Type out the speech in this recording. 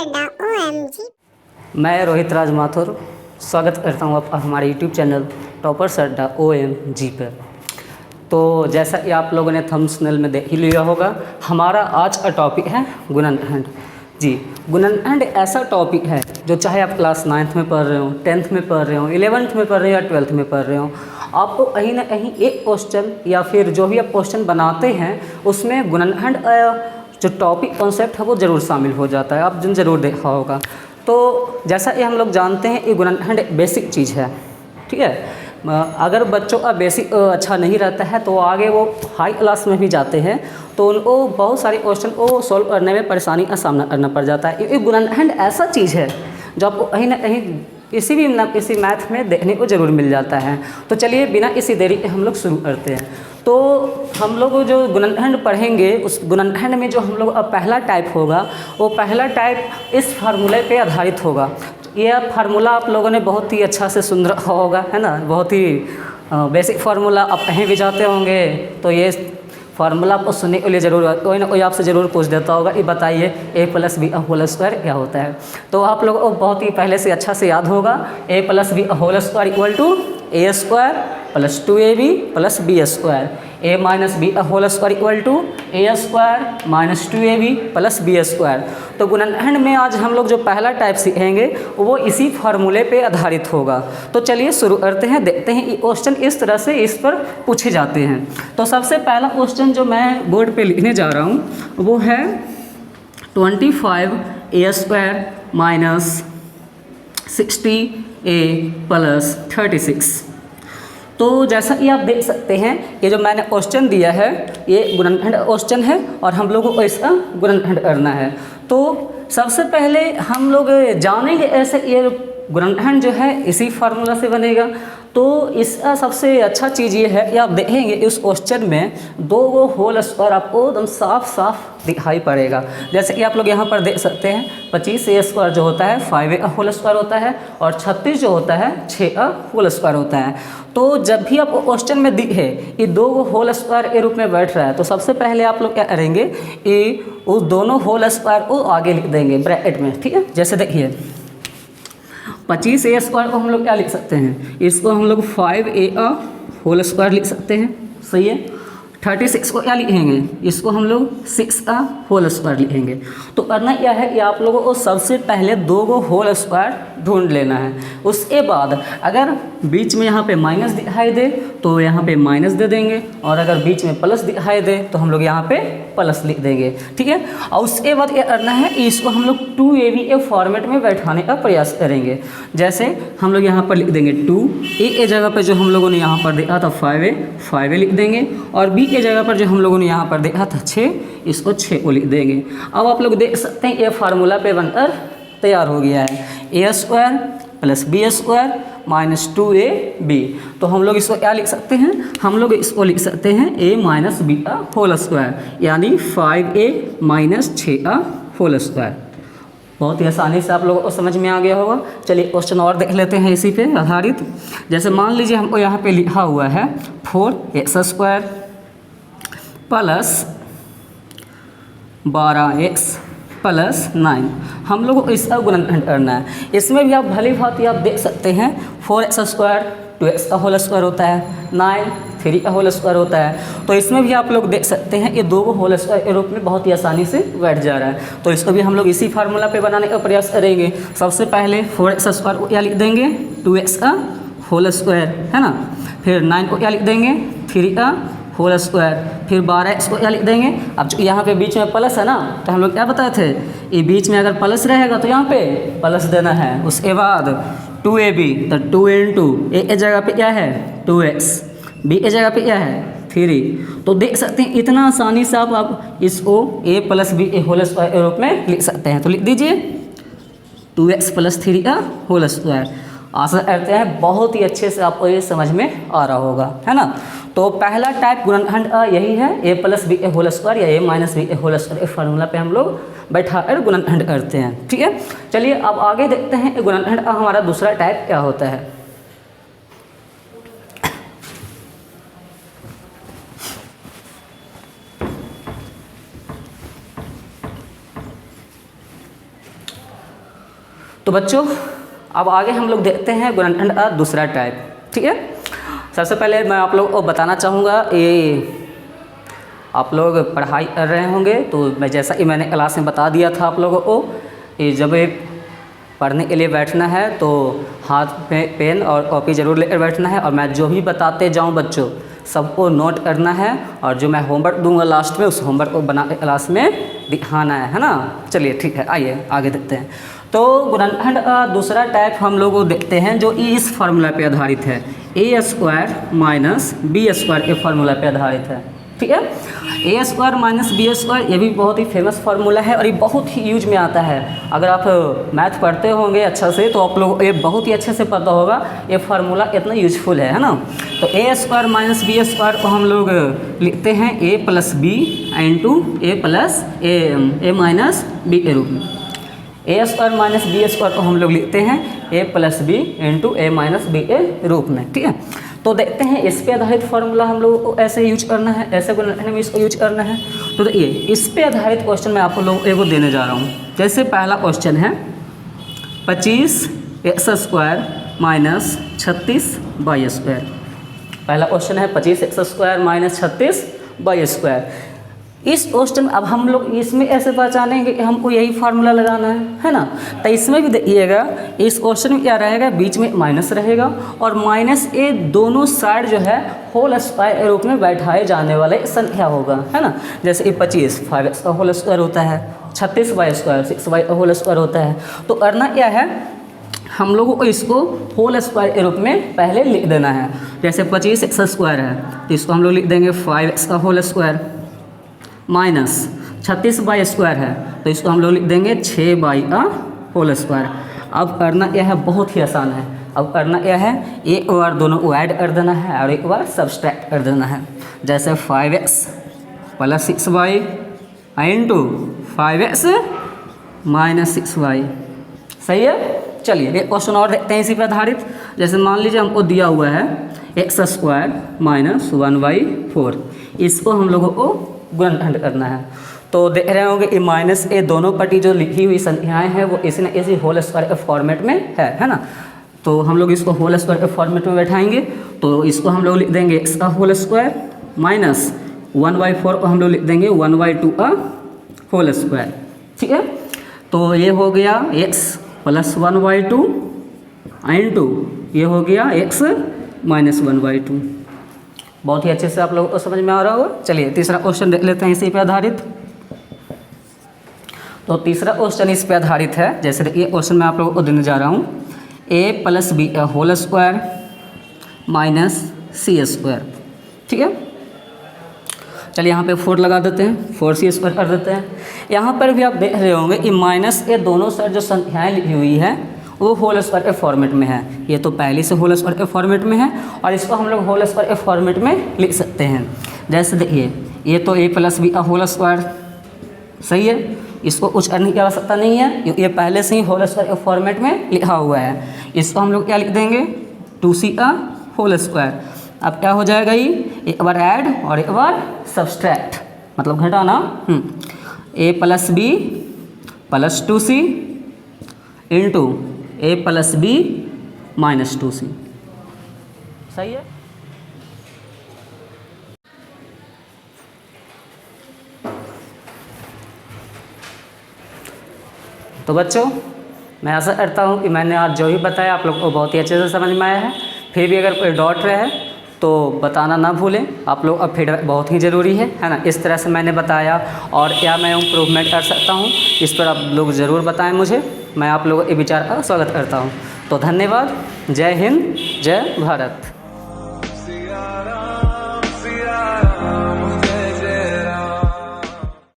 अड्डा OMG। मैं रोहित राज माथुर स्वागत करता हूँ आपका हमारे यूट्यूब चैनल टॉपर्स अड्डा OMG पर। तो जैसा कि आप लोगों ने थंबनेल में देख ही लिया होगा, हमारा आज का टॉपिक है गुणनखंड। जी, गुणनखंड ऐसा टॉपिक है जो चाहे आप क्लास 9th में पढ़ रहे हो, 10th में पढ़ रहे हो, 11th में पढ़ रहे हो या 12th में पढ़ रहे हो, आपको कहीं ना कहीं एक क्वेश्चन या फिर जो भी आप क्वेश्चन बनाते हैं उसमें गुणनखंड जो टॉपिक कॉन्सेप्ट है वो ज़रूर शामिल हो जाता है। आप जिन ज़रूर देखा होगा। तो जैसा कि हम लोग जानते हैं ये गुणनखंड एक बेसिक चीज़ है, ठीक है। अगर बच्चों का बेसिक अच्छा नहीं रहता है तो आगे वो हाई क्लास में भी जाते हैं तो उनको बहुत सारे क्वेश्चन को सॉल्व करने में परेशानी का सामना करना पड़ जाता है। ये गुणनखंड ऐसा चीज़ है जो आपको कहीं ना कहीं किसी मैथ में देखने को ज़रूर मिल जाता है। तो चलिए बिना किसी देरी के हम लोग शुरू करते हैं। तो हम लोग जो गुणनखंड पढ़ेंगे उस गुणनखंड में जो हम लोग पहला टाइप होगा वो पहला टाइप इस फार्मूले पे आधारित होगा। यह फार्मूला आप लोगों ने बहुत ही अच्छा से सुन रखा होगा, है ना। बहुत ही बेसिक फार्मूला, आप कहीं भी जाते होंगे तो ये फार्मूला आपको सुनने के लिए ज़रूर कोई ना कोई आपसे ज़रूर पूछ देता होगा, ये बताइए a+b² क्या होता है। तो आप लोगों को बहुत ही पहले से अच्छा से याद होगा, a+b² = a² + 2ab + b², a - b² = a² - 2ab + b²। तो गुणनखंड में आज हम लोग जो पहला टाइप सीखेंगे वो इसी फार्मूले पे आधारित होगा। तो चलिए शुरू करते हैं, देखते हैं ये क्वेश्चन इस तरह से इस पर पूछे जाते हैं। तो सबसे पहला क्वेश्चन जो मैं बोर्ड पे लिखने जा रहा हूँ वो है 25a² - 60a + 36। तो जैसा कि आप देख सकते हैं ये जो मैंने क्वेश्चन दिया है ये गुणनखंड क्वेश्चन है और हम लोगों को इसका गुणनखंड करना है। तो सबसे पहले हम लोग जानेंगे ऐसे ये गुणनखंड जो है इसी फार्मूला से बनेगा। तो इसका सबसे अच्छा चीज़ ये है कि आप देखेंगे इस क्वेश्चन में दो होल स्क्वायर आपको एकदम साफ साफ दिखाई पड़ेगा। जैसे कि आप लोग यहाँ पर देख सकते हैं 25a² जो होता है 5a² होता है और 36 जो होता है 6a² होता है। तो जब भी आपको क्वेश्चन में दिखे ये दो होल स्क्वायर के रूप में बैठ रहा है तो सबसे पहले आप लोग क्या करेंगे, ये उस दोनों होल स्क्वायर को आगे लिख देंगे ब्रैकेट में, ठीक है। जैसे देखिए 25a² को हम लोग क्या लिख सकते हैं, इसको हम लोग 5a² लिख सकते हैं, सही है। 36 को क्या लिखेंगे, इसको हम लोग 6a² लिखेंगे। तो करना क्या है कि आप लोगों को सबसे पहले दो होल स्क्वायर ढूंढ लेना है। उसके बाद अगर बीच में यहाँ पे माइनस दिखाई दे तो यहाँ पे माइनस दे देंगे और अगर बीच में प्लस दिखाई दे तो हम लोग यहाँ पे प्लस लिख देंगे, ठीक है। और उसके बाद क्या करना है, इसको हम लोग 2ab के फॉर्मेट में बैठाने का प्रयास करेंगे। जैसे हम लोग यहाँ पर लिख देंगे 2, a के जगह पर जो हम लोगों ने यहाँ पर देखा था 5a लिख देंगे और b के जगह पर जो हम लोगों ने यहाँ पर देखा था 6, इसको 6 को लिख देंगे। अब आप लोग देख सकते हैं ये फार्मूला पे बनकर तैयार हो गया है, a² + b² - 2ab। तो हम लोग इसको क्या लिख सकते हैं, हम लोग इसको लिख सकते हैं a - b² यानी 5a - 6a²। बहुत ही आसानी से आप लोगों को समझ में आ गया होगा। चलिए क्वेश्चन और देख लेते हैं इसी पे आधारित। जैसे मान लीजिए हमको यहाँ पे लिखा हुआ है 4x² + 12x + 9। हम लोग को इसका गुणनखंड करना है। इसमें भी आप भली भांति आप देख सकते हैं 4x² 2x² होता है, 9 3 होता है। तो इसमें भी आप लोग देख सकते हैं ये दो होल स्क्वायर के रूप में बहुत ही आसानी से बैठ जा रहा है। तो इसको भी हम लोग इसी फार्मूला पे बनाने का प्रयास करेंगे। सबसे पहले 4x² को क्या लिख देंगे 2x², है ना। फिर 9 को क्या लिख देंगे 3a², फिर 12x को क्या लिख देंगे। अब जो यहाँ पे बीच में प्लस है ना, तो हम लोग क्या बताए थे, ये बीच में अगर प्लस रहेगा तो यहाँ पे प्लस देना है। उसके बाद 2ab तो 2 × a के जगह पे क्या है 2x, b के जगह पे क्या है 3। तो देख सकते हैं इतना आसानी से आप इसको a + b² के रूप में लिख सकते हैं। तो लिख दीजिए 2x + 3a²। आशा करते हैं बहुत ही अच्छे से आपको ये समझ में आ रहा होगा, है ना। तो पहला टाइप गुणनखंड यही है a + b² या a - b² फार्मूला पे हम लोग बैठा कर गुणनखंड करते हैं, ठीक है। चलिए अब आगे देखते हैं गुणनखंड का हमारा दूसरा टाइप क्या होता है। तो बच्चों अब आगे हम लोग देखते हैं गुणनखंड का दूसरा टाइप। ठीक है, सबसे पहले मैं आप लोगों को बताना चाहूँगा, ये आप लोग पढ़ाई कर रहे होंगे तो मैं जैसा कि मैंने क्लास में बता दिया था आप लोगों को, ये जब एक पढ़ने के लिए बैठना है तो हाथ में पेन और कॉपी ज़रूर लेकर बैठना है, और मैं जो भी बताते जाऊँ बच्चों सबको नोट करना है, और जो मैं होमवर्क दूंगा लास्ट में उस होमवर्क को बना के क्लास में दिखाना है ना। चलिए ठीक है, आइए आगे देखते हैं। तो गुणनखंड का दूसरा टाइप हम लोग को देखते हैं जो इस फार्मूला पे आधारित है, ए स्क्वायर माइनस बी स्क्वायर के फार्मूला पे आधारित है। ठीक है, ए स्क्वायर माइनस बी स्क्वायर ये भी बहुत ही फेमस फार्मूला है और ये बहुत ही यूज में आता है। अगर आप मैथ पढ़ते होंगे अच्छा से तो आप लोग ये बहुत ही अच्छे से पता होगा ये फार्मूला कितना यूजफुल है ना। तो ए स्क्वायर माइनस बी स्क्वायर को हम लोग लिखते हैं ए प्लस बी इंटू ए प्लस ए माइनस बी के रूप में। ए स्क्वायर माइनस बी स्क्वायर को हम लोग लिखते हैं ए प्लस बी इंटू ए माइनस बी के रूप में। ठीक है, तो देखते हैं इस पे आधारित फार्मूला हम लोगों को ऐसे यूज करना है, ऐसे गुणनखंड में इसको यूज करना है। तो देखिए इस पे आधारित क्वेश्चन मैं आप लोगों को देने जा रहा हूँ। जैसे पहला क्वेश्चन है 25x square minus 36y square. पहला क्वेश्चन है 25x square minus 36y square. इस क्वेश्चन अब हम लोग इसमें ऐसे पहचानेंगे कि हमको यही फार्मूला लगाना है ना। तो इसमें भी देखिएगा इस क्वेश्चन में क्या रहेगा, बीच में माइनस रहेगा और माइनस ए दोनों साइड जो है होल स्क्वायर के रूप में बैठाए जाने वाले संख्या होगा, है ना। जैसे 25 5x का होल स्क्वायर होता है, 36y स्क्वायर 6y का होल स्क्वायर होता है। तो करना क्या है, हम लोगों को इसको होल स्क्वायर के रूप में पहले लिख देना है। जैसे 25x स्क्वायर है तो इसको हम लोग लिख देंगे 5x का whole square minus 36y square है तो इसको हम लोग लिख देंगे 6y का होल स्क्वायर। अब करना यह है, बहुत ही आसान है। अब करना यह है, एक बार दोनों को ऐड कर देना है और एक बार सब्सट्रैक्ट कर देना है। जैसे 5x plus 6y into 5x minus 6y। सही है। चलिए एक क्वेश्चन और देखते हैं इसी पर आधारित। जैसे मान लीजिए हमको दिया हुआ है x स्क्वायर माइनस 1/4, इसको हम लोगों को गुणनखंड करना है। तो देख रहे होंगे ये माइनस ए दोनों पट्टी जो लिखी हुई संख्याएं हैं वो इसी न इसी होल स्क्वायर के फॉर्मेट में है ना। तो हम लोग इसको होल स्क्वायर के फॉर्मेट में बैठाएंगे तो इसको हम लोग लिख देंगे x का होल स्क्वायर माइनस 1/4 को हम लोग लिख देंगे 1/2 का होल स्क्वायर। ठीक है, तो ये हो गया x प्लस 1/2 इंटू ये हो गया x माइनस 1/2। बहुत ही अच्छे से आप लोगों को समझ में आ रहा होगा। चलिए तीसरा क्वेश्चन देख लेते हैं इसी पे आधारित। तो तीसरा क्वेश्चन इस पे आधारित है। जैसे ये क्वेश्चन मैं आप लोगों को देने जा रहा हूँ, a plus B whole square minus C square. ठीक है, चलिए यहाँ पे 4 लगा देते हैं, 4c स्क्वायर कर देते हैं। यहाँ पर भी आप देख रहे होंगे कि माइनस ए दोनों साइड जो संख्याएँ लिखी हुई है वो होल स्क्वायर के फॉर्मेट में है। ये तो पहले से होल स्क्वायर के फॉर्मेट में है और इसको हम लोग होल स्क्वायर के फॉर्मेट में लिख सकते हैं। जैसे देखिए ये तो a प्लस बी का होल स्क्वायर, सही है, इसको कुछ करने की आवश्यकता नहीं है क्योंकि ये पहले से ही होल स्क्वायर के फॉर्मेट में लिखा हुआ है। इसको हम लोग क्या लिख देंगे 2c का होल स्क्वायर। अब क्या हो जाएगा, ये एक बार ऐड और एक बार सब्सट्रैक्ट मतलब घटाना। a plus B plus 2c into a plus B minus 2c। सही है। तो बच्चों मैं आशा करता हूँ कि मैंने आज जो भी बताया आप लोग को बहुत ही अच्छे से समझ में आया है। फिर भी अगर कोई डाउट रहे तो बताना ना भूलें। आप लोग अब फीडबैक बहुत ही ज़रूरी है ना। इस तरह से मैंने बताया और क्या मैं इम्प्रूवमेंट कर सकता हूँ इस पर आप लोग ज़रूर बताएं मुझे। मैं आप लोगों के विचार का स्वागत करता हूँ। तो धन्यवाद। जय हिंद, जय भारत।